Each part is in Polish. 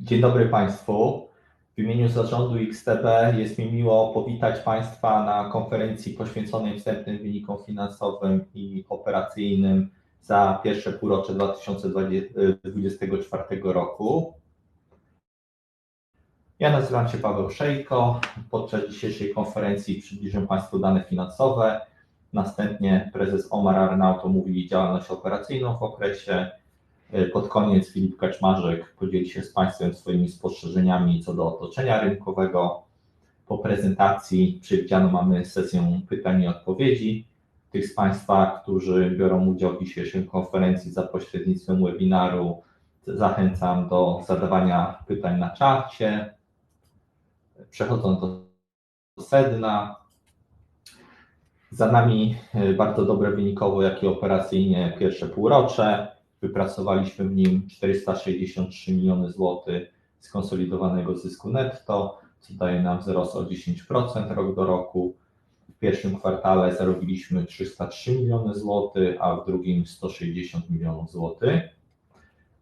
Dzień dobry Państwu. W imieniu zarządu XTB jest mi miło powitać Państwa na konferencji poświęconej wstępnym wynikom finansowym i operacyjnym za pierwsze półrocze 2024 roku. Ja nazywam się Paweł Szejko. Podczas dzisiejszej konferencji przybliżę Państwu dane finansowe. Następnie prezes Omar Arnaut omówi działalność operacyjną w okresie. Pod koniec Filip Kaczmarzyk podzieli się z Państwem swoimi spostrzeżeniami co do otoczenia rynkowego. Po prezentacji przewidziano mamy sesję pytań i odpowiedzi. Tych z Państwa, którzy biorą udział w dzisiejszej konferencji za pośrednictwem webinaru, zachęcam do zadawania pytań na czacie. Przechodząc do sedna. Za nami bardzo dobre wynikowo, jak i operacyjnie pierwsze półrocze. Wypracowaliśmy w nim 463 miliony złotych skonsolidowanego zysku netto, co daje nam wzrost o 10% rok do roku. W pierwszym kwartale zarobiliśmy 303 miliony złotych, a w drugim 160 milionów złotych.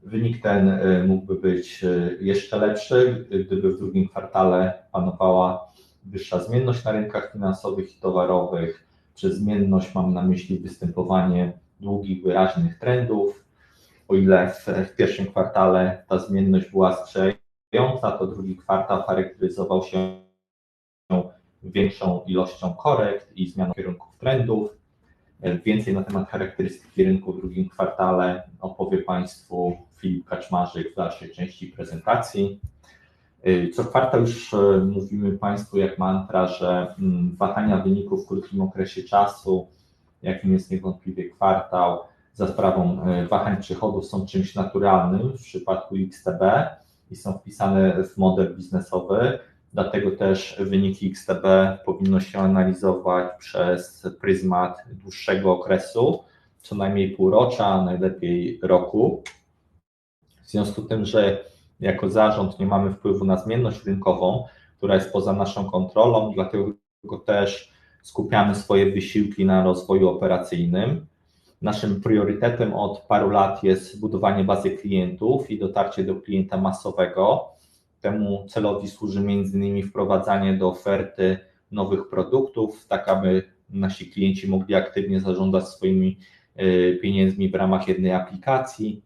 Wynik ten mógłby być jeszcze lepszy, gdyby w drugim kwartale panowała wyższa zmienność na rynkach finansowych i towarowych. Przez zmienność mam na myśli występowanie długich, wyraźnych trendów. O ile w pierwszym kwartale ta zmienność była sprzyjająca, to drugi kwartał charakteryzował się większą ilością korekt i zmianą kierunków trendów. Więcej na temat charakterystyki rynku w drugim kwartale opowie Państwu Filip Kaczmarzyk w dalszej części prezentacji. Co kwartał już mówimy Państwu jak mantra, że wahania wyników w krótkim okresie czasu, jakim jest niewątpliwie kwartał, za sprawą wahań przychodów są czymś naturalnym w przypadku XTB i są wpisane w model biznesowy, dlatego też wyniki XTB powinno się analizować przez pryzmat dłuższego okresu, co najmniej półrocza, a najlepiej roku. W związku z tym, że jako zarząd nie mamy wpływu na zmienność rynkową, która jest poza naszą kontrolą, dlatego też skupiamy swoje wysiłki na rozwoju operacyjnym. Naszym priorytetem od paru lat jest budowanie bazy klientów i dotarcie do klienta masowego. Temu celowi służy m.in. wprowadzanie do oferty nowych produktów, tak aby nasi klienci mogli aktywnie zarządzać swoimi pieniędzmi w ramach jednej aplikacji.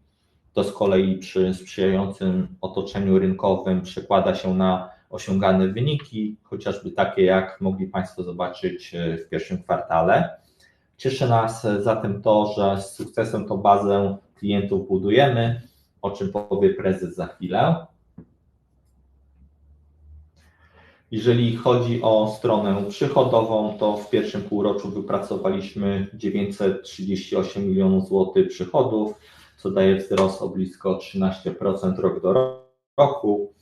To z kolei przy sprzyjającym otoczeniu rynkowym przekłada się na osiągane wyniki, chociażby takie, jak mogli Państwo zobaczyć w pierwszym kwartale. Cieszy nas zatem to, że z sukcesem tą bazę klientów budujemy, o czym powie prezes za chwilę. Jeżeli chodzi o stronę przychodową, to w pierwszym półroczu wypracowaliśmy 938 milionów złotych przychodów, co daje wzrost o blisko 13% rok do roku.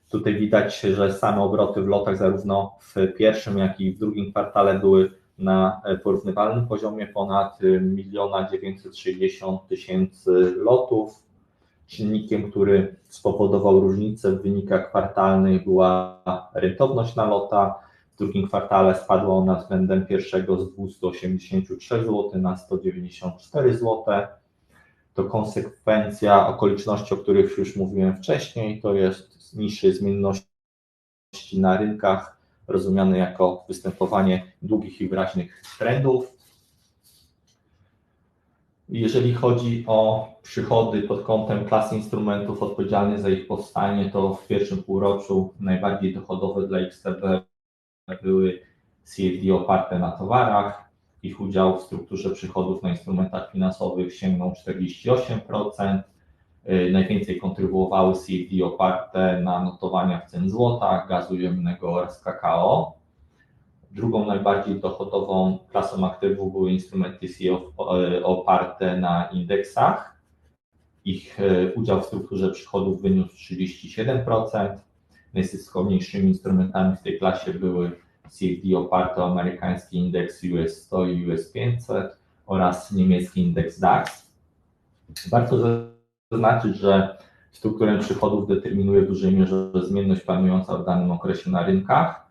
Tutaj widać, że same obroty w lotach zarówno w pierwszym, jak i w drugim kwartale były na porównywalnym poziomie ponad 1 960 000 lotów. Czynnikiem, który spowodował różnicę w wynikach kwartalnych, była rentowność na lota. W drugim kwartale spadła ona względem pierwszego z 283 zł na 194 zł. To konsekwencja okoliczności, o których już mówiłem wcześniej, to jest niższej zmienności na rynkach, rozumiane jako występowanie długich i wyraźnych trendów. Jeżeli chodzi o przychody pod kątem klasy instrumentów odpowiedzialnych za ich powstanie, to w pierwszym półroczu najbardziej dochodowe dla XTB były CFD oparte na towarach. Ich udział w strukturze przychodów na instrumentach finansowych sięgnął 48%. Najwięcej kontrybuowały CFD oparte na notowaniach cen złota, gazu ziemnego oraz kakao. Drugą najbardziej dochodową klasą aktywów były instrumenty CFD oparte na indeksach. Ich udział w strukturze przychodów wyniósł 37%. Najzyskowniejszymi instrumentami w tej klasie były CFD oparte o amerykański indeks US 100 i US 500 oraz niemiecki indeks DAX. Warto zaznaczyć, że strukturę przychodów determinuje w dużej mierze zmienność panująca w danym okresie na rynkach.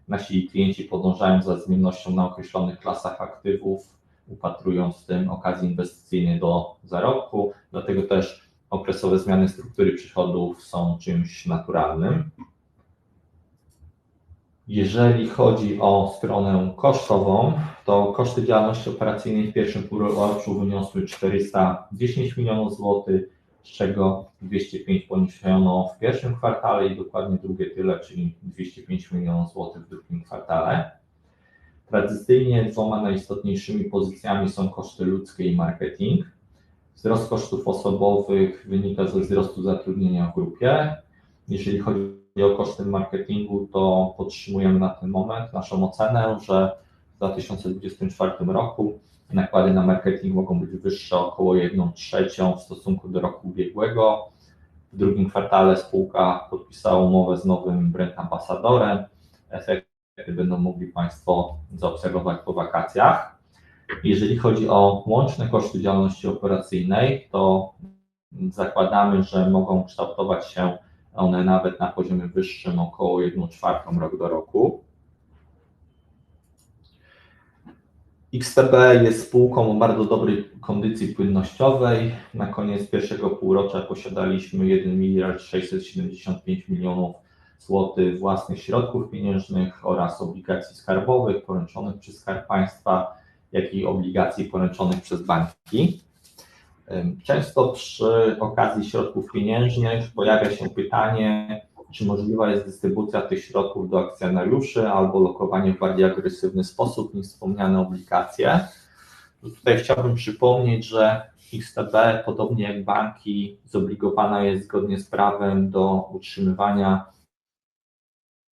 Nasi klienci podążają za zmiennością na określonych klasach aktywów, upatrując w tym okazji inwestycyjnej do zarobku, dlatego też okresowe zmiany struktury przychodów są czymś naturalnym. Jeżeli chodzi o stronę kosztową, to koszty działalności operacyjnej w pierwszym półroczu wyniosły 410 milionów złotych, z czego 205 poniesiono w pierwszym kwartale i dokładnie drugie tyle, czyli 205 milionów złotych w drugim kwartale. Tradycyjnie dwoma najistotniejszymi pozycjami są koszty ludzkie i marketing. Wzrost kosztów osobowych wynika ze wzrostu zatrudnienia w grupie. Jeżeli chodzi o koszty marketingu, to podtrzymujemy na ten moment naszą ocenę, że w 2024 roku nakłady na marketing mogą być wyższe o około 1/3 w stosunku do roku ubiegłego. W drugim kwartale spółka podpisała umowę z nowym brand ambasadorem. Efekty będą mogli Państwo zaobserwować po wakacjach. Jeżeli chodzi o łączne koszty działalności operacyjnej, to zakładamy, że mogą kształtować się one nawet na poziomie wyższym, około 1/4 rok do roku. XTB jest spółką o bardzo dobrej kondycji płynnościowej. Na koniec pierwszego półrocza posiadaliśmy 1 miliard 675 milionów złotych własnych środków pieniężnych oraz obligacji skarbowych poręczonych przez Skarb Państwa, jak i obligacji poręczonych przez banki. Często przy okazji środków pieniężnych pojawia się pytanie, czy możliwa jest dystrybucja tych środków do akcjonariuszy albo lokowanie w bardziej agresywny sposób niż wspomniane obligacje. Tutaj chciałbym przypomnieć, że XTB, podobnie jak banki, zobligowana jest zgodnie z prawem do utrzymywania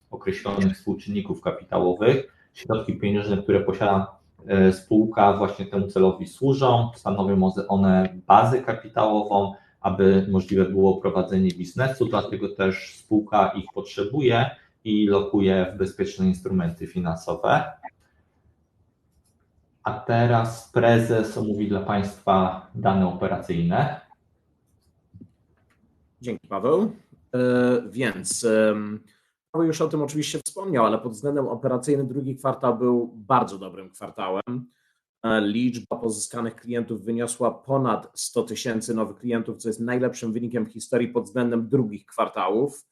określonych współczynników kapitałowych. Środki pieniężne, które posiada spółka, właśnie temu celowi służą. Stanowią one bazę kapitałową, aby możliwe było prowadzenie biznesu, dlatego też spółka ich potrzebuje i lokuje w bezpieczne instrumenty finansowe. A teraz prezes omówi dla Państwa dane operacyjne. Dzięki, Paweł. Więc Paweł już o tym oczywiście wspomniał, ale pod względem operacyjnym drugi kwartał był bardzo dobrym kwartałem. Liczba pozyskanych klientów wyniosła ponad 100 000 nowych klientów, co jest najlepszym wynikiem w historii pod względem drugich kwartałów,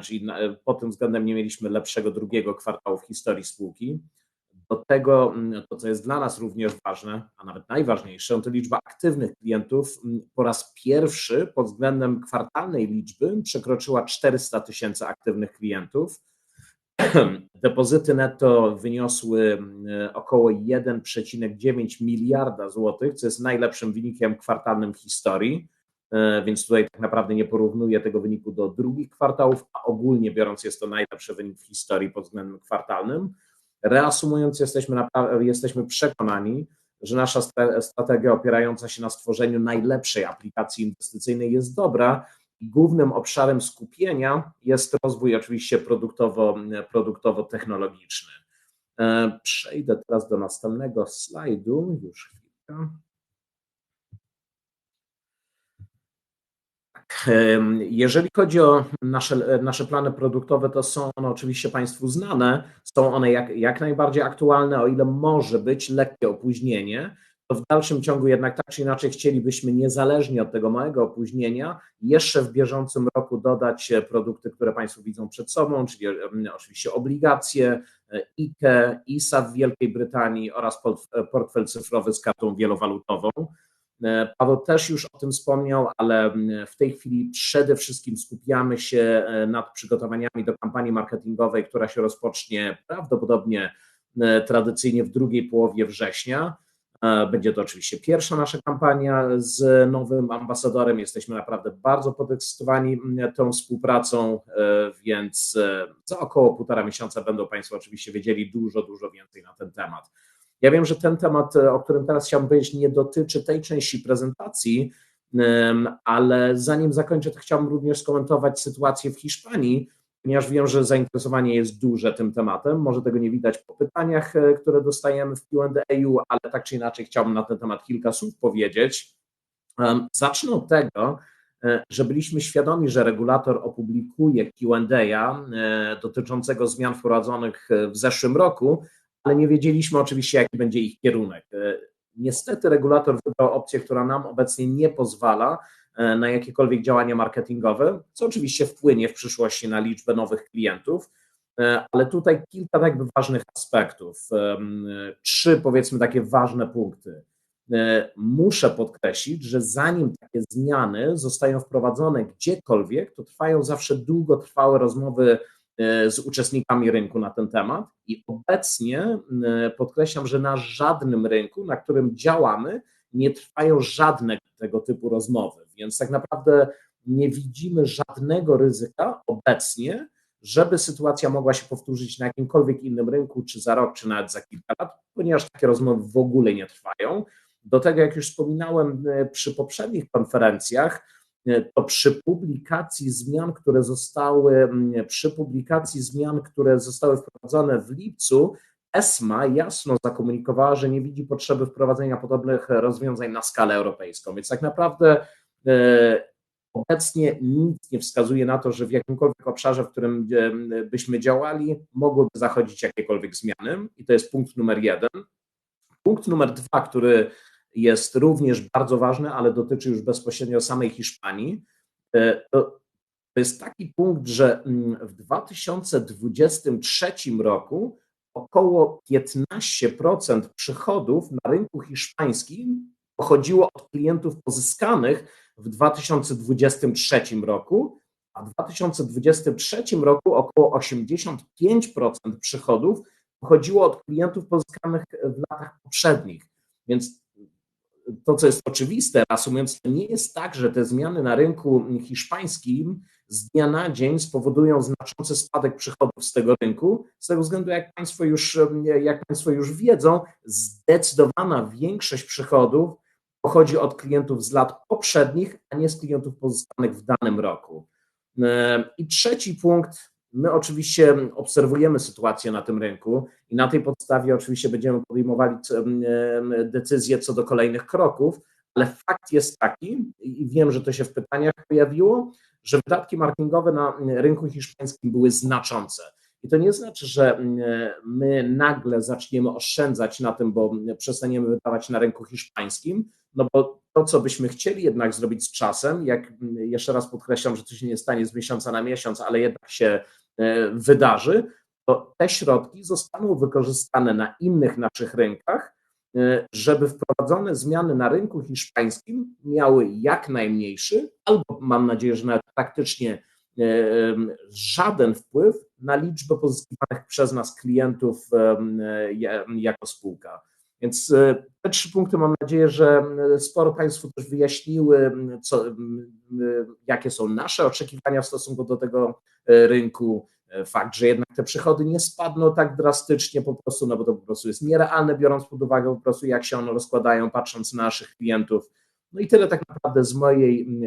czyli pod tym względem nie mieliśmy lepszego drugiego kwartału w historii spółki. Do tego, to co jest dla nas również ważne, a nawet najważniejsze, to liczba aktywnych klientów po raz pierwszy pod względem kwartalnej liczby przekroczyła 400 000 aktywnych klientów. Depozyty netto wyniosły około 1,9 miliarda złotych, co jest najlepszym wynikiem kwartalnym w historii, więc tutaj tak naprawdę nie porównuję tego wyniku do drugich kwartałów, a ogólnie biorąc jest to najlepszy wynik w historii pod względem kwartalnym. Reasumując, jesteśmy przekonani, że nasza strategia opierająca się na stworzeniu najlepszej aplikacji inwestycyjnej jest dobra i głównym obszarem skupienia jest rozwój oczywiście produktowo-technologiczny. Przejdę teraz do następnego slajdu, już chwilkę. Jeżeli chodzi o nasze plany produktowe, to są one oczywiście Państwu znane, są one jak najbardziej aktualne, o ile może być lekkie opóźnienie, to w dalszym ciągu jednak tak czy inaczej chcielibyśmy niezależnie od tego małego opóźnienia jeszcze w bieżącym roku dodać produkty, które Państwo widzą przed sobą, czyli oczywiście obligacje, IKE, ISA w Wielkiej Brytanii oraz portfel cyfrowy z kartą wielowalutową. Paweł też już o tym wspomniał, ale w tej chwili przede wszystkim skupiamy się nad przygotowaniami do kampanii marketingowej, która się rozpocznie prawdopodobnie tradycyjnie w drugiej połowie września. Będzie to oczywiście pierwsza nasza kampania z nowym ambasadorem. Jesteśmy naprawdę bardzo podekscytowani tą współpracą, więc za około 1,5 miesiąca będą Państwo oczywiście wiedzieli dużo więcej na ten temat. Ja wiem, że ten temat, o którym teraz chciałbym powiedzieć, nie dotyczy tej części prezentacji, ale zanim zakończę, to chciałbym również skomentować sytuację w Hiszpanii, ponieważ wiem, że zainteresowanie jest duże tym tematem. Może tego nie widać po pytaniach, które dostajemy w Q&A, ale tak czy inaczej chciałbym na ten temat kilka słów powiedzieć. Zacznę od tego, że byliśmy świadomi, że regulator opublikuje Q&A dotyczącego zmian wprowadzonych w zeszłym roku, ale nie wiedzieliśmy oczywiście, jaki będzie ich kierunek. Niestety regulator wybrał opcję, która nam obecnie nie pozwala na jakiekolwiek działania marketingowe, co oczywiście wpłynie w przyszłości na liczbę nowych klientów, ale tutaj kilka jakby ważnych aspektów. 3 powiedzmy takie ważne punkty. Muszę podkreślić, że zanim takie zmiany zostają wprowadzone gdziekolwiek, to trwają zawsze długotrwałe rozmowy z uczestnikami rynku na ten temat i obecnie podkreślam, że na żadnym rynku, na którym działamy, nie trwają żadne tego typu rozmowy, więc tak naprawdę nie widzimy żadnego ryzyka obecnie, żeby sytuacja mogła się powtórzyć na jakimkolwiek innym rynku, czy za rok, czy nawet za kilka lat, ponieważ takie rozmowy w ogóle nie trwają. Do tego, jak już wspominałem przy poprzednich konferencjach, to przy publikacji zmian, które zostały wprowadzone w lipcu, ESMA jasno zakomunikowała, że nie widzi potrzeby wprowadzenia podobnych rozwiązań na skalę europejską. Więc tak naprawdę obecnie nic nie wskazuje na to, że w jakimkolwiek obszarze, w którym byśmy działali, mogłyby zachodzić jakiekolwiek zmiany. I to jest punkt numer 1. Punkt numer 2, który jest również bardzo ważny, ale dotyczy już bezpośrednio samej Hiszpanii. To jest taki punkt, że w 2023 roku około 15% przychodów na rynku hiszpańskim pochodziło od klientów pozyskanych w 2023 roku, a w 2023 roku około 85% przychodów pochodziło od klientów pozyskanych w latach poprzednich. Więc to, co jest oczywiste, reasumując, to nie jest tak, że te zmiany na rynku hiszpańskim z dnia na dzień spowodują znaczący spadek przychodów z tego rynku. Z tego względu, jak Państwo już wiedzą, zdecydowana większość przychodów pochodzi od klientów z lat poprzednich, a nie z klientów pozyskanych w danym roku. I trzeci punkt, my oczywiście obserwujemy sytuację na tym rynku i na tej podstawie oczywiście będziemy podejmowali decyzje co do kolejnych kroków, ale fakt jest taki, i wiem, że to się w pytaniach pojawiło, że wydatki marketingowe na rynku hiszpańskim były znaczące. I to nie znaczy, że my nagle zaczniemy oszczędzać na tym, bo przestaniemy wydawać na rynku hiszpańskim, no bo to, co byśmy chcieli jednak zrobić z czasem, jak jeszcze raz podkreślam, że to się nie stanie z miesiąca na miesiąc, ale jednak się wydarzy, to te środki zostaną wykorzystane na innych naszych rynkach, żeby wprowadzone zmiany na rynku hiszpańskim miały jak najmniejszy, albo mam nadzieję, że nawet praktycznie żaden wpływ na liczbę pozyskiwanych przez nas klientów jako spółka. Więc te 3 punkty mam nadzieję, że sporo Państwu też wyjaśniły, jakie są nasze oczekiwania w stosunku do tego rynku. Fakt, że jednak te przychody nie spadną tak drastycznie po prostu, no bo to po prostu jest nierealne, biorąc pod uwagę po prostu jak się one rozkładają, patrząc na naszych klientów. No i tyle tak naprawdę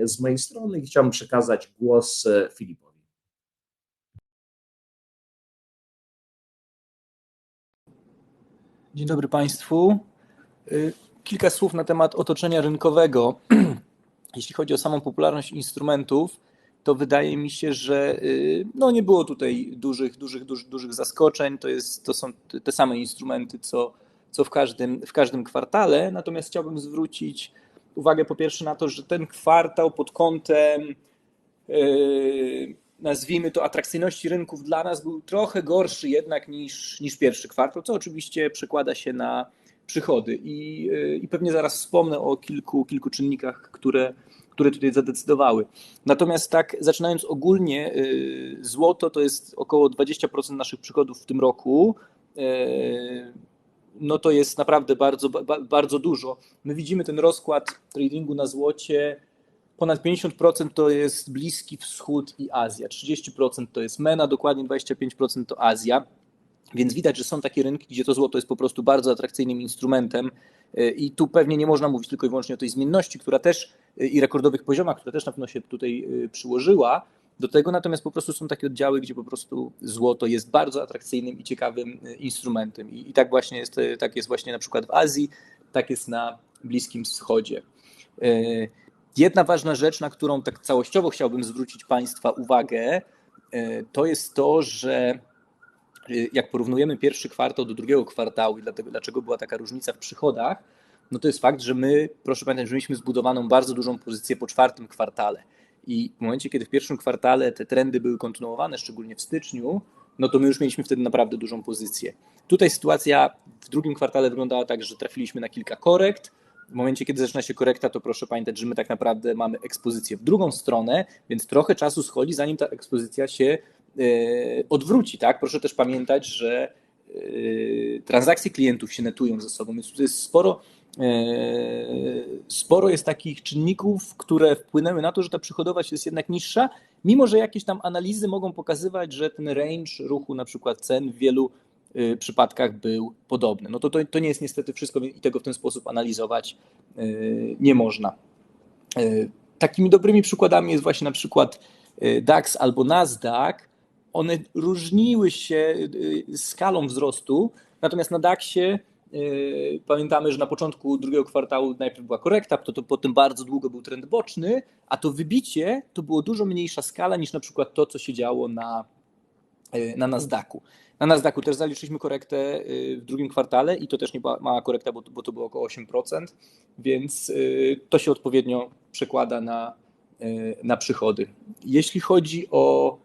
z mojej strony i chciałbym przekazać głos Filipowi. Dzień dobry Państwu. Kilka słów na temat otoczenia rynkowego. Jeśli chodzi o samą popularność instrumentów, to wydaje mi się, że no nie było tutaj dużych zaskoczeń. To są te same instrumenty, co w każdym kwartale. Natomiast chciałbym zwrócić uwagę po pierwsze na to, że ten kwartał pod kątem nazwijmy to atrakcyjności rynków dla nas był trochę gorszy jednak niż pierwszy kwartał, co oczywiście przekłada się na przychody i pewnie zaraz wspomnę o kilku czynnikach, które tutaj zadecydowały. Natomiast tak zaczynając ogólnie, złoto to jest około 20% naszych przychodów w tym roku. No to jest naprawdę bardzo dużo. My widzimy ten rozkład tradingu na złocie. Ponad 50% to jest Bliski Wschód i Azja, 30% to jest MENA, dokładnie 25% to Azja. Więc widać, że są takie rynki, gdzie to złoto jest po prostu bardzo atrakcyjnym instrumentem i tu pewnie nie można mówić tylko i wyłącznie o tej zmienności, która też i rekordowych poziomach, która też na pewno się tutaj przyłożyła do tego, natomiast po prostu są takie oddziały, gdzie po prostu złoto jest bardzo atrakcyjnym i ciekawym instrumentem i tak właśnie jest, tak jest właśnie na przykład w Azji, tak jest na Bliskim Wschodzie. Jedna ważna rzecz, na którą tak całościowo chciałbym zwrócić Państwa uwagę, to jest to, że jak porównujemy pierwszy kwartał do drugiego kwartału i dlaczego była taka różnica w przychodach, no to jest fakt, że my, proszę pamiętać, że mieliśmy zbudowaną bardzo dużą pozycję po czwartym kwartale i w momencie, kiedy w pierwszym kwartale te trendy były kontynuowane, szczególnie w styczniu, no to my już mieliśmy wtedy naprawdę dużą pozycję. Tutaj sytuacja w drugim kwartale wyglądała tak, że trafiliśmy na kilka korekt. W momencie, kiedy zaczyna się korekta, to proszę pamiętać, że my tak naprawdę mamy ekspozycję w drugą stronę, więc trochę czasu schodzi, zanim ta ekspozycja się odwróci. Tak? Proszę też pamiętać, że transakcje klientów się netują ze sobą, więc tu jest sporo jest takich czynników, które wpłynęły na to, że ta przychodowość jest jednak niższa, mimo że jakieś tam analizy mogą pokazywać, że ten range ruchu na przykład cen w wielu przypadkach był podobny. No to nie jest niestety wszystko i tego w ten sposób analizować nie można. Takimi dobrymi przykładami jest właśnie na przykład DAX albo Nasdaq. One różniły się skalą wzrostu, natomiast na DAX-ie pamiętamy, że na początku drugiego kwartału najpierw była korekta, potem bardzo długo był trend boczny, a to wybicie to było dużo mniejsza skala niż na przykład to, co się działo na Nasdaqu. Na Nasdaqu też zaliczyliśmy korektę w drugim kwartale i to też nie była mała korekta, bo to było około 8%, więc to się odpowiednio przekłada na przychody. Jeśli chodzi o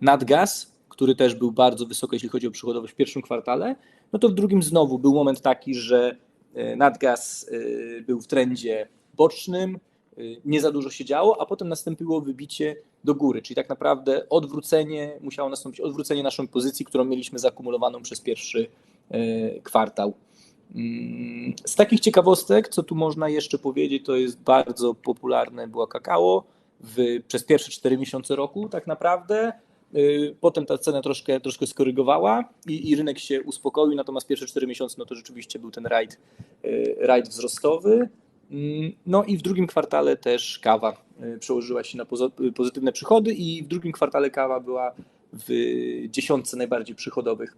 Natgas, który też był bardzo wysoko, jeśli chodzi o przychodowość w pierwszym kwartale, no to w drugim znowu był moment taki, że Natgas był w trendzie bocznym, nie za dużo się działo, a potem nastąpiło wybicie do góry, czyli tak naprawdę musiało nastąpić odwrócenie naszej pozycji, którą mieliśmy zakumulowaną przez pierwszy kwartał. Z takich ciekawostek, co tu można jeszcze powiedzieć, to jest bardzo popularne była kakao przez pierwsze 4 miesiące roku tak naprawdę. Potem ta cena troszkę skorygowała i rynek się uspokoił, natomiast pierwsze 4 miesiące no to rzeczywiście był ten rajd wzrostowy. No i w drugim kwartale też kawa przełożyła się na pozytywne przychody i w drugim kwartale kawa była w 10 najbardziej przychodowych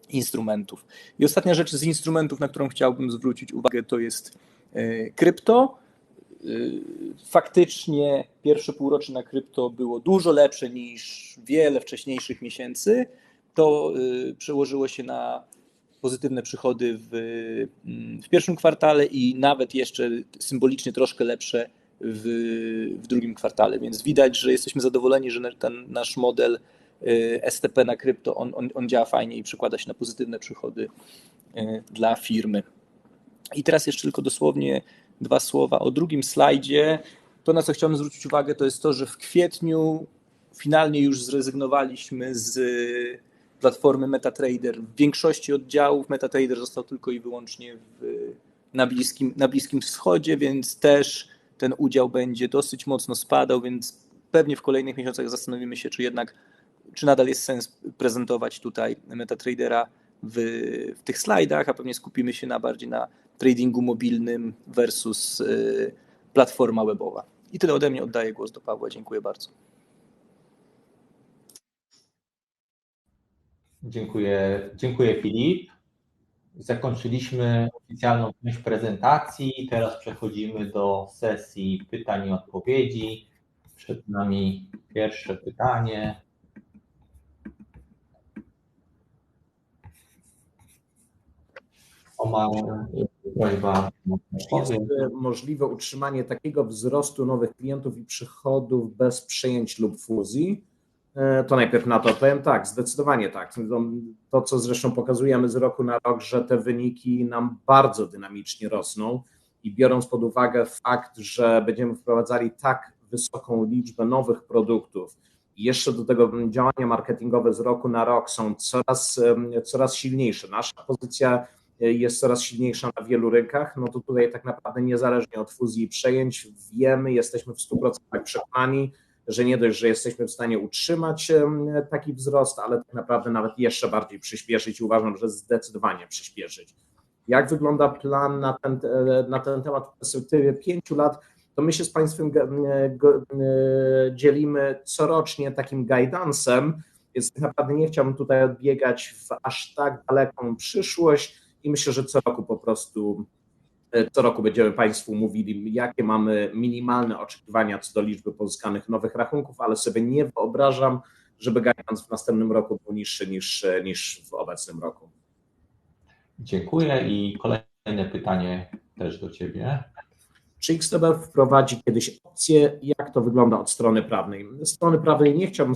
instrumentów. I ostatnia rzecz z instrumentów, na którą chciałbym zwrócić uwagę, to jest krypto. Faktycznie pierwsze półrocze na krypto było dużo lepsze niż wiele wcześniejszych miesięcy. To przełożyło się na pozytywne przychody w pierwszym kwartale i nawet jeszcze symbolicznie troszkę lepsze w drugim kwartale, więc widać, że jesteśmy zadowoleni, że ten nasz model STP na krypto, on działa fajnie i przekłada się na pozytywne przychody dla firmy. I teraz jeszcze tylko dosłownie 2 słowa o drugim slajdzie. To, na co chciałbym zwrócić uwagę, to jest to, że w kwietniu finalnie już zrezygnowaliśmy z platformy MetaTrader. W większości oddziałów MetaTrader został tylko i wyłącznie na Bliskim Wschodzie, więc też ten udział będzie dosyć mocno spadał, więc pewnie w kolejnych miesiącach zastanowimy się, czy nadal jest sens prezentować tutaj MetaTradera w tych slajdach, a pewnie skupimy się bardziej na tradingu mobilnym versus platforma webowa. I tyle ode mnie, oddaję głos do Pawła. Dziękuję bardzo. Dziękuję Filip. Zakończyliśmy oficjalną część prezentacji. Teraz przechodzimy do sesji pytań i odpowiedzi. Przed nami pierwsze pytanie. Prośba. Jest możliwe utrzymanie takiego wzrostu nowych klientów i przychodów bez przejęć lub fuzji? To najpierw na to odpowiem tak, zdecydowanie tak. To, co zresztą pokazujemy z roku na rok, że te wyniki nam bardzo dynamicznie rosną i biorąc pod uwagę fakt, że będziemy wprowadzali tak wysoką liczbę nowych produktów i jeszcze do tego działania marketingowe z roku na rok są coraz silniejsze. Nasza pozycja jest coraz silniejsza na wielu rynkach, no to tutaj tak naprawdę niezależnie od fuzji i przejęć wiemy, jesteśmy w 100% przekonani, że nie dość, że jesteśmy w stanie utrzymać taki wzrost, ale tak naprawdę nawet jeszcze bardziej przyspieszyć i uważam, że zdecydowanie przyspieszyć. Jak wygląda plan na ten temat w perspektywie 5 lat? To my się z Państwem dzielimy corocznie takim guidance'em, więc tak naprawdę nie chciałbym tutaj odbiegać w aż tak daleką przyszłość i myślę, że co roku będziemy Państwu mówili, jakie mamy minimalne oczekiwania co do liczby pozyskanych nowych rachunków, ale sobie nie wyobrażam, żeby guidance w następnym roku był niższy niż w obecnym roku. Dziękuję i kolejne Kolejne pytanie też do Ciebie. Czy XTB wprowadzi kiedyś opcję, jak to wygląda od strony prawnej? Strony prawnej nie chciałbym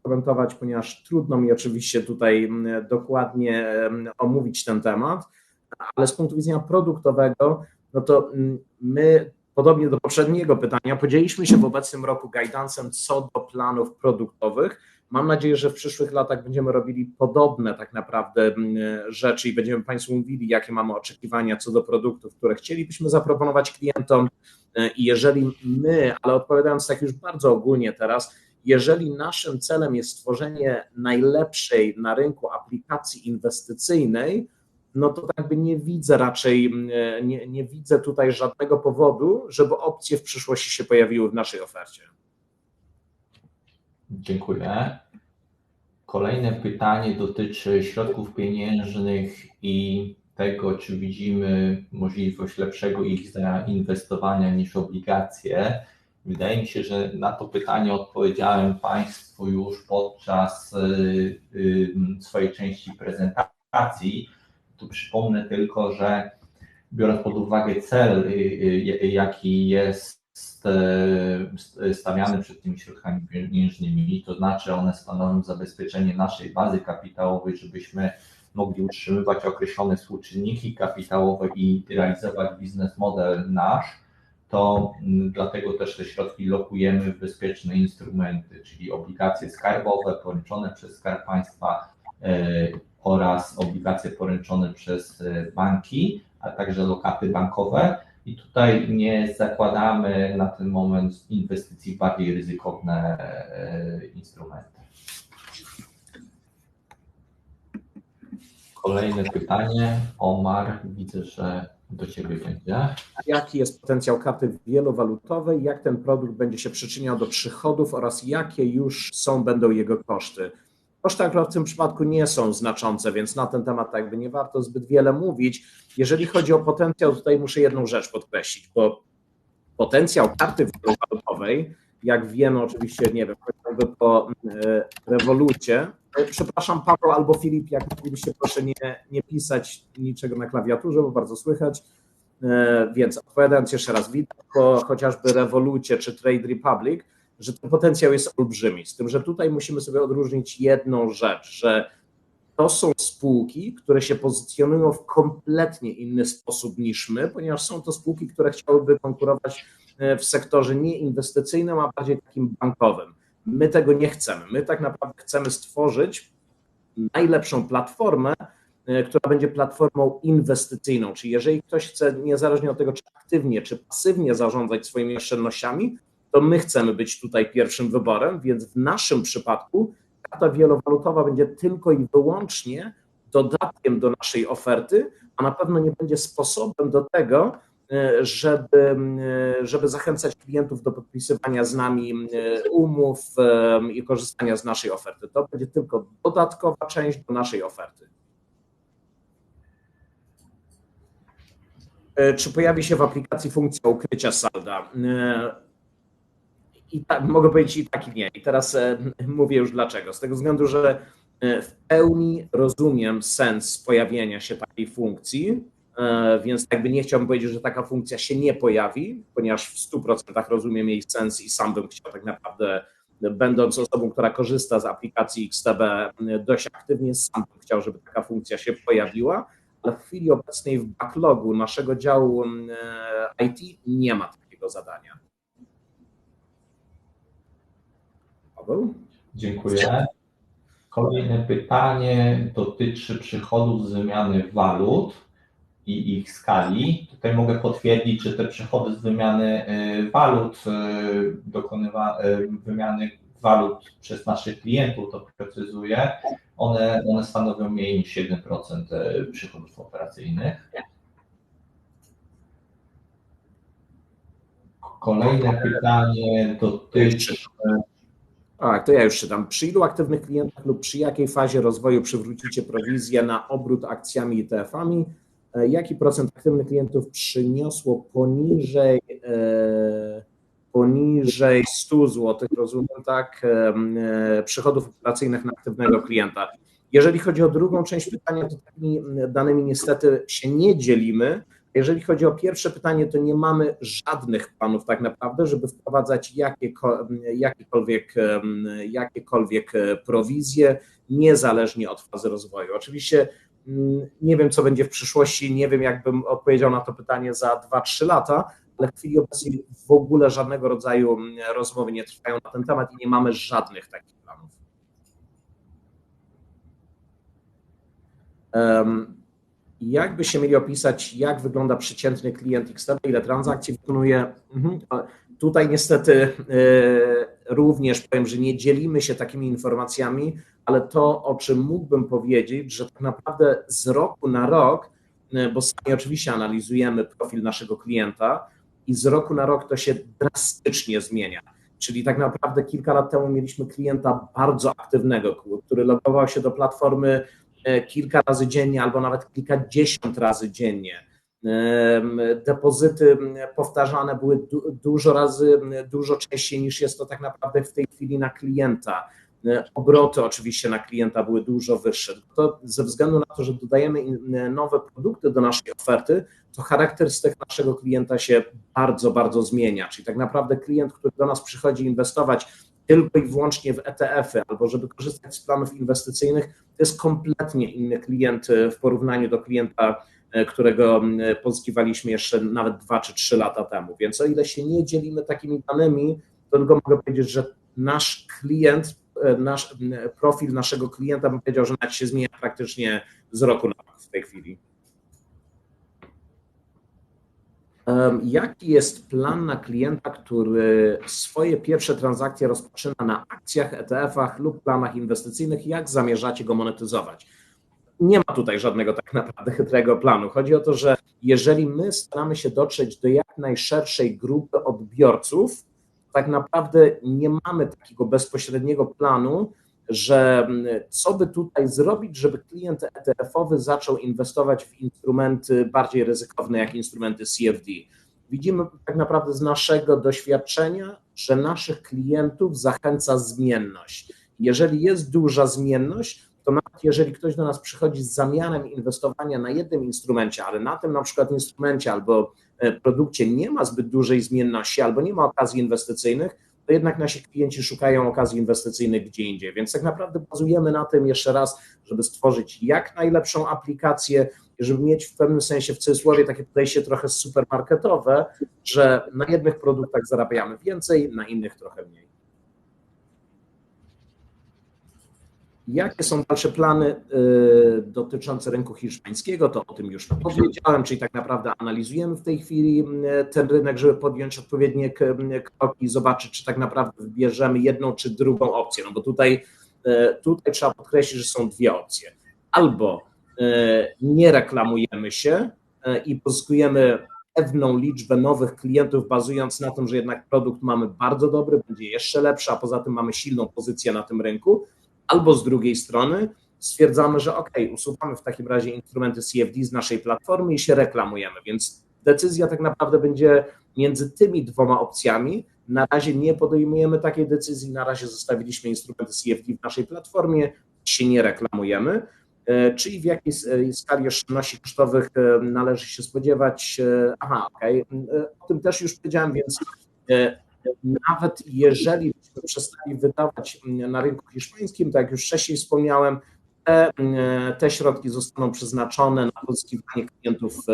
komentować, ponieważ trudno mi oczywiście tutaj dokładnie omówić ten temat, ale z punktu widzenia produktowego, no to my, podobnie do poprzedniego pytania, podzieliliśmy się w obecnym roku guidance'em co do planów produktowych. Mam nadzieję, że w przyszłych latach będziemy robili podobne tak naprawdę rzeczy i będziemy Państwu mówili, jakie mamy oczekiwania co do produktów, które chcielibyśmy zaproponować klientom. I jeżeli my, ale odpowiadając tak już bardzo ogólnie teraz, jeżeli naszym celem jest stworzenie najlepszej na rynku aplikacji inwestycyjnej, no to jakby nie widzę raczej, nie widzę tutaj żadnego powodu, żeby opcje w przyszłości się pojawiły w naszej ofercie. Dziękuję. Kolejne pytanie dotyczy środków pieniężnych i tego, czy widzimy możliwość lepszego ich zainwestowania niż obligacje. Wydaje mi się, że na to pytanie odpowiedziałem Państwu już podczas swojej części prezentacji. Tu przypomnę tylko, że biorąc pod uwagę cel, jaki jest stawiany przed tymi środkami pieniężnymi, to znaczy one stanowią zabezpieczenie naszej bazy kapitałowej, żebyśmy mogli utrzymywać określone współczynniki kapitałowe i realizować biznes model nasz, to dlatego też te środki lokujemy w bezpieczne instrumenty, czyli obligacje skarbowe poręczone przez Skarb Państwa oraz obligacje poręczone przez banki, a także lokaty bankowe. I tutaj nie zakładamy na ten moment inwestycji w bardziej ryzykowne instrumenty. Kolejne pytanie. Omar, widzę, że do Ciebie będzie. Jaki jest potencjał karty wielowalutowej, jak ten produkt będzie się przyczyniał do przychodów oraz jakie już będą jego koszty? Koszty akurat w tym przypadku nie są znaczące, więc na ten temat jakby nie warto zbyt wiele mówić. Jeżeli chodzi o potencjał, tutaj muszę jedną rzecz podkreślić, bo potencjał karty wielowalutowej, jak wiemy oczywiście, nie wiem, chociażby po Revolucie, przepraszam Paweł albo Filip, jak moglibyście proszę nie pisać niczego na klawiaturze, bo bardzo słychać, więc odpowiadając jeszcze raz, widać po chociażby Revolucie czy Trade Republic, że ten potencjał jest olbrzymi, z tym, że tutaj musimy sobie odróżnić jedną rzecz, że to są spółki, które się pozycjonują w kompletnie inny sposób niż my, ponieważ są to spółki, które chciałyby konkurować w sektorze nie inwestycyjnym, a bardziej takim bankowym. My tego nie chcemy. My tak naprawdę chcemy stworzyć najlepszą platformę, która będzie platformą inwestycyjną, czyli jeżeli ktoś chce, niezależnie od tego, czy aktywnie, czy pasywnie zarządzać swoimi oszczędnościami, to my chcemy być tutaj pierwszym wyborem, więc w naszym przypadku karta wielowalutowa będzie tylko i wyłącznie dodatkiem do naszej oferty, a na pewno nie będzie sposobem do tego, żeby zachęcać klientów do podpisywania z nami umów i korzystania z naszej oferty. To będzie tylko dodatkowa część do naszej oferty. Czy pojawi się w aplikacji funkcja ukrycia salda? I tak, mogę powiedzieć i tak, i nie. I teraz mówię już dlaczego. Z tego względu, że w pełni rozumiem sens pojawienia się takiej funkcji, więc jakby nie chciałbym powiedzieć, że taka funkcja się nie pojawi, ponieważ w 100% rozumiem jej sens i sam bym chciał tak naprawdę, będąc osobą, która korzysta z aplikacji XTB dość aktywnie, sam bym chciał, żeby taka funkcja się pojawiła, ale w chwili obecnej w backlogu naszego działu IT nie ma takiego zadania. Paweł? Dziękuję. Kolejne pytanie dotyczy przychodów z wymiany walut i ich skali. Tutaj mogę potwierdzić, że te przychody z wymiany walut, wymiany walut przez naszych klientów, to precyzuję, one stanowią mniej niż 1% przychodów operacyjnych. Kolejne pytanie dotyczy... Tak, to ja już czytam. Przy ilu aktywnych klientach lub przy jakiej fazie rozwoju przywrócicie prowizję na obrót akcjami i ETF-ami? Jaki procent aktywnych klientów przyniosło poniżej 100 zł, rozumiem, tak, przychodów operacyjnych na aktywnego klienta? Jeżeli chodzi o drugą część pytania, to takimi danymi niestety się nie dzielimy. Jeżeli chodzi o pierwsze pytanie, to nie mamy żadnych planów tak naprawdę, żeby wprowadzać jakiekolwiek prowizje, niezależnie od fazy rozwoju. Oczywiście nie wiem, co będzie w przyszłości, nie wiem, jakbym odpowiedział na to pytanie za 2-3 lata, ale w chwili obecnej w ogóle żadnego rodzaju rozmowy nie trwają na ten temat i nie mamy żadnych takich planów. Jakby się mieli opisać, jak wygląda przeciętny klient XTB, ile transakcji wykonuje? Tutaj niestety również powiem, że nie dzielimy się takimi informacjami, ale to, o czym mógłbym powiedzieć, że tak naprawdę z roku na rok, bo sami oczywiście analizujemy profil naszego klienta i z roku na rok to się drastycznie zmienia. Czyli tak naprawdę kilka lat temu mieliśmy klienta bardzo aktywnego, który logował się do platformy kilka razy dziennie albo nawet kilkadziesiąt razy dziennie. Depozyty powtarzane były dużo częściej niż jest to tak naprawdę w tej chwili na klienta. Obroty oczywiście na klienta były dużo wyższe. To ze względu na to, że dodajemy nowe produkty do naszej oferty, to charakterystyka naszego klienta się bardzo, bardzo zmienia. Czyli tak naprawdę klient, który do nas przychodzi inwestować tylko i wyłącznie w ETF-y albo żeby korzystać z planów inwestycyjnych, to jest kompletnie inny klient w porównaniu do klienta, którego pozyskiwaliśmy jeszcze nawet 2 czy 3 lata temu. Więc o ile się nie dzielimy takimi danymi, to tylko mogę powiedzieć, że nasz klient, nasz profil naszego klienta, bym powiedział, że nawet się zmienia praktycznie z roku na rok w tej chwili. Jaki jest plan na klienta, który swoje pierwsze transakcje rozpoczyna na akcjach, ETF-ach lub planach inwestycyjnych? Jak zamierzacie go monetyzować? Nie ma tutaj żadnego tak naprawdę chytrego planu. Chodzi o to, że jeżeli my staramy się dotrzeć do jak najszerszej grupy odbiorców, tak naprawdę nie mamy takiego bezpośredniego planu, że co by tutaj zrobić, żeby klient ETF-owy zaczął inwestować w instrumenty bardziej ryzykowne, jak instrumenty CFD. Widzimy tak naprawdę z naszego doświadczenia, że naszych klientów zachęca zmienność. Jeżeli jest duża zmienność, to nawet jeżeli ktoś do nas przychodzi z zamiarem inwestowania na jednym instrumencie, ale na tym na przykład instrumencie albo produkcie nie ma zbyt dużej zmienności albo nie ma okazji inwestycyjnych, to jednak nasi klienci szukają okazji inwestycyjnych gdzie indziej. Więc tak naprawdę bazujemy na tym jeszcze raz, żeby stworzyć jak najlepszą aplikację, żeby mieć w pewnym sensie w cudzysłowie takie podejście trochę supermarketowe, że na jednych produktach zarabiamy więcej, na innych trochę mniej. Jakie są dalsze plany dotyczące rynku hiszpańskiego? To o tym już powiedziałem, czyli tak naprawdę analizujemy w tej chwili ten rynek, żeby podjąć odpowiednie kroki i zobaczyć, czy tak naprawdę wybierzemy jedną czy drugą opcję. No bo tutaj trzeba podkreślić, że są dwie opcje. Albo nie reklamujemy się i pozyskujemy pewną liczbę nowych klientów, bazując na tym, że jednak produkt mamy bardzo dobry, będzie jeszcze lepszy, a poza tym mamy silną pozycję na tym rynku. Albo z drugiej strony stwierdzamy, że usuwamy w takim razie instrumenty CFD z naszej platformy i się reklamujemy, więc decyzja tak naprawdę będzie między tymi dwoma opcjami. Na razie nie podejmujemy takiej decyzji, na razie zostawiliśmy instrumenty CFD w naszej platformie, się nie reklamujemy, czyli w jakiej skali oszczędności kosztowych należy się spodziewać. O tym też już powiedziałem, więc nawet jeżeli byśmy przestali wydawać na rynku hiszpańskim, tak jak już wcześniej wspomniałem, te środki zostaną przeznaczone na pozyskiwanie klientów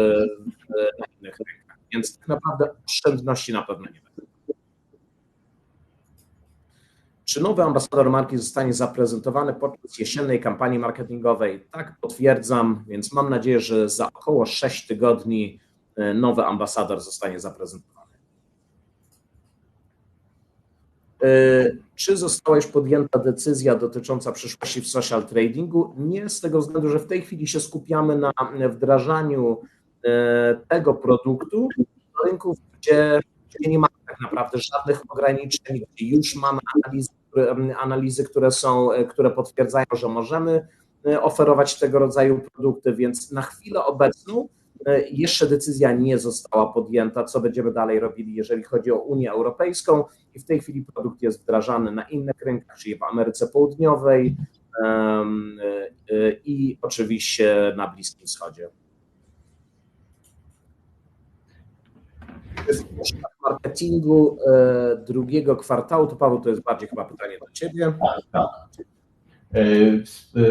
na innych rynkach, więc tak naprawdę oszczędności na pewno nie będą. Czy nowy ambasador marki zostanie zaprezentowany podczas jesiennej kampanii marketingowej? Tak, potwierdzam, więc mam nadzieję, że za około 6 tygodni nowy ambasador zostanie zaprezentowany. Czy została już podjęta decyzja dotycząca przyszłości w social tradingu? Nie, z tego względu, że w tej chwili się skupiamy na wdrażaniu tego produktu do rynków, gdzie nie ma tak naprawdę żadnych ograniczeń, gdzie już mamy analizy, które potwierdzają, że możemy oferować tego rodzaju produkty, więc na chwilę obecną jeszcze decyzja nie została podjęta, co będziemy dalej robili, jeżeli chodzi o Unię Europejską i w tej chwili produkt jest wdrażany na innych rynkach, czyli w Ameryce Południowej, i oczywiście na Bliskim Wschodzie. W marketingu drugiego kwartału, to Paweł, to jest bardziej chyba pytanie do Ciebie. Tak.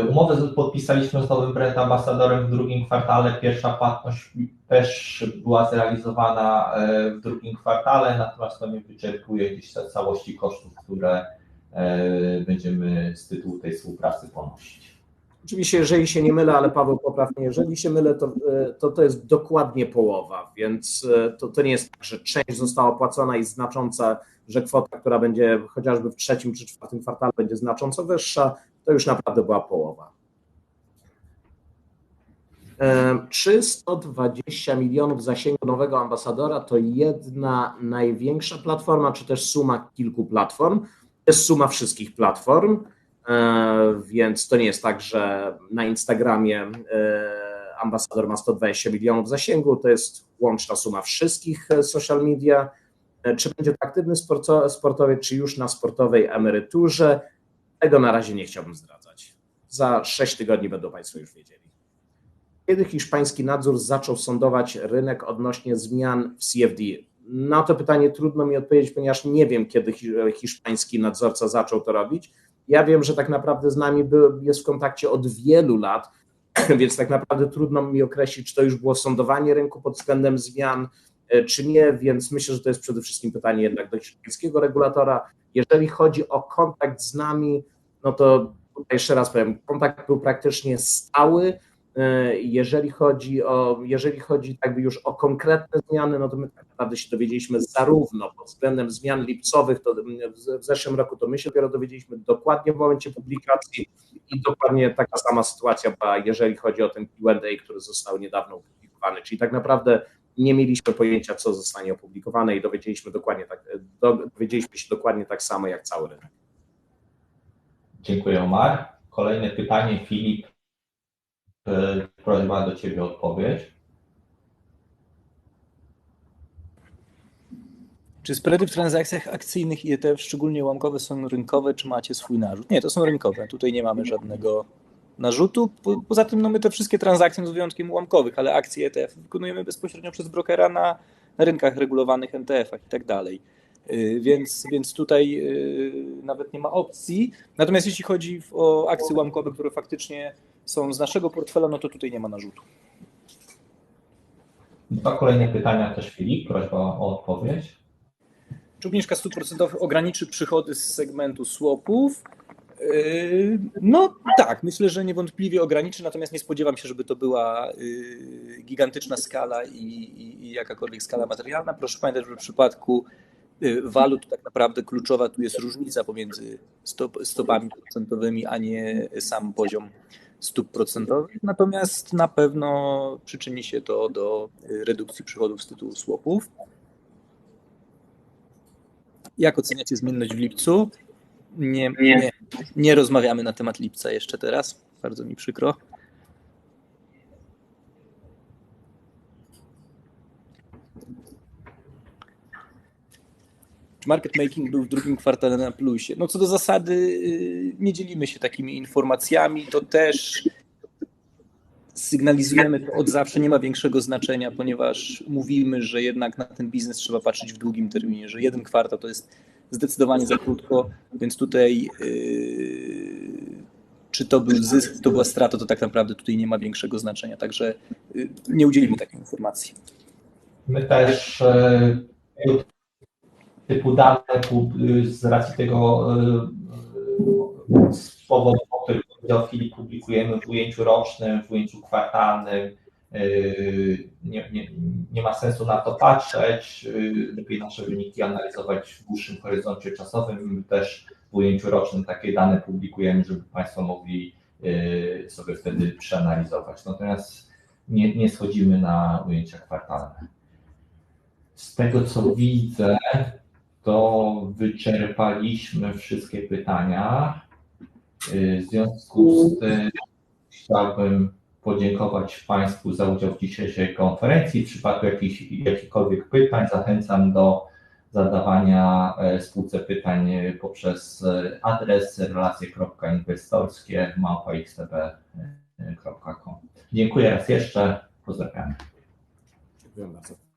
Umowę podpisaliśmy z nowym brand ambasadorem w drugim kwartale. Pierwsza płatność też była zrealizowana w drugim kwartale, natomiast to nie wyczerpuje gdzieś całości kosztów, które będziemy z tytułu tej współpracy ponosić. Oczywiście, jeżeli się nie mylę, ale Paweł poprawnie, jeżeli się mylę, to jest dokładnie połowa, więc to nie jest tak, że część została opłacona i znacząca, że kwota, która będzie chociażby w trzecim czy czwartym kwartale będzie znacząco wyższa, to już naprawdę była połowa. Czy 120 milionów zasięgu nowego ambasadora to jedna największa platforma, czy też suma kilku platform? To jest suma wszystkich platform, więc to nie jest tak, że na Instagramie ambasador ma 120 milionów zasięgu, to jest łączna suma wszystkich social media. Czy będzie to aktywny sportowiec, czy już na sportowej emeryturze? Tego na razie nie chciałbym zdradzać. Za 6 tygodni będą Państwo już wiedzieli. Kiedy hiszpański nadzór zaczął sądować rynek odnośnie zmian w CFD? Na to pytanie trudno mi odpowiedzieć, ponieważ nie wiem, kiedy hiszpański nadzorca zaczął to robić. Ja wiem, że tak naprawdę z nami jest w kontakcie od wielu lat, więc tak naprawdę trudno mi określić, czy to już było sądowanie rynku pod względem zmian, czy nie, więc myślę, że to jest przede wszystkim pytanie jednak do hiszpańskiego regulatora. Jeżeli chodzi o kontakt z nami, no to tutaj jeszcze raz powiem, kontakt był praktycznie stały. Jeżeli chodzi jakby już o konkretne zmiany, no to my tak naprawdę się dowiedzieliśmy zarówno pod względem zmian lipcowych, to w zeszłym roku to my się dopiero dowiedzieliśmy dokładnie w momencie publikacji i dokładnie taka sama sytuacja była, jeżeli chodzi o ten Q&A, który został niedawno opublikowany, czyli tak naprawdę nie mieliśmy pojęcia, co zostanie opublikowane i dowiedzieliśmy się dokładnie tak samo jak cały rynek. Dziękuję, Omar. Kolejne pytanie, Filip. Prośba do Ciebie o odpowiedź. Czy spready w transakcjach akcyjnych i ETF, szczególnie ułamkowe, są rynkowe, czy macie swój narzut? Nie, to są rynkowe. Tutaj nie mamy żadnego narzutu. Poza tym no my te wszystkie transakcje z wyjątkiem ułamkowych, ale akcje ETF wykonujemy bezpośrednio przez brokera na rynkach regulowanych, MTF-ach i tak dalej. Więc tutaj nawet nie ma opcji. Natomiast jeśli chodzi o akcje ułamkowe, które faktycznie są z naszego portfela, no to tutaj nie ma narzutu. Dwa kolejne pytania też, Filip. Prośba o odpowiedź. Czy obniżka stóp procentowych ograniczy przychody z segmentu swapów? No tak, myślę, że niewątpliwie ograniczy, natomiast nie spodziewam się, żeby to była gigantyczna skala i jakakolwiek skala materialna. Proszę pamiętać, że w przypadku walut tak naprawdę kluczowa tu jest różnica pomiędzy stopami procentowymi, a nie sam poziom stóp procentowych, natomiast na pewno przyczyni się to do redukcji przychodów z tytułu swapów. Jak oceniacie zmienność w lipcu? Nie rozmawiamy na temat lipca jeszcze teraz, bardzo mi przykro. Czy market making był w drugim kwartale na plusie? No co do zasady nie dzielimy się takimi informacjami, to też sygnalizujemy to od zawsze, nie ma większego znaczenia, ponieważ mówimy, że jednak na ten biznes trzeba patrzeć w długim terminie, że jeden kwartał to jest zdecydowanie za krótko, więc tutaj czy to był zysk, czy to była strata, to tak naprawdę tutaj nie ma większego znaczenia, także nie udzielimy takiej informacji. My też typu dane z racji tego z powodu, o którym powiedział Filip, publikujemy w ujęciu rocznym, w ujęciu kwartalnym. Nie ma sensu na to patrzeć, lepiej nasze wyniki analizować w dłuższym horyzoncie czasowym. My też w ujęciu rocznym takie dane publikujemy, żeby Państwo mogli sobie wtedy przeanalizować. Natomiast nie schodzimy na ujęcia kwartalne. Z tego co widzę, to wyczerpaliśmy wszystkie pytania. W związku z tym chciałbym podziękować Państwu za udział w dzisiejszej konferencji. W przypadku jakichkolwiek pytań zachęcam do spółce pytań poprzez adres relacje.inwestorskie@xtb.com. Dziękuję raz jeszcze, pozdrawiam. Dziękuję bardzo.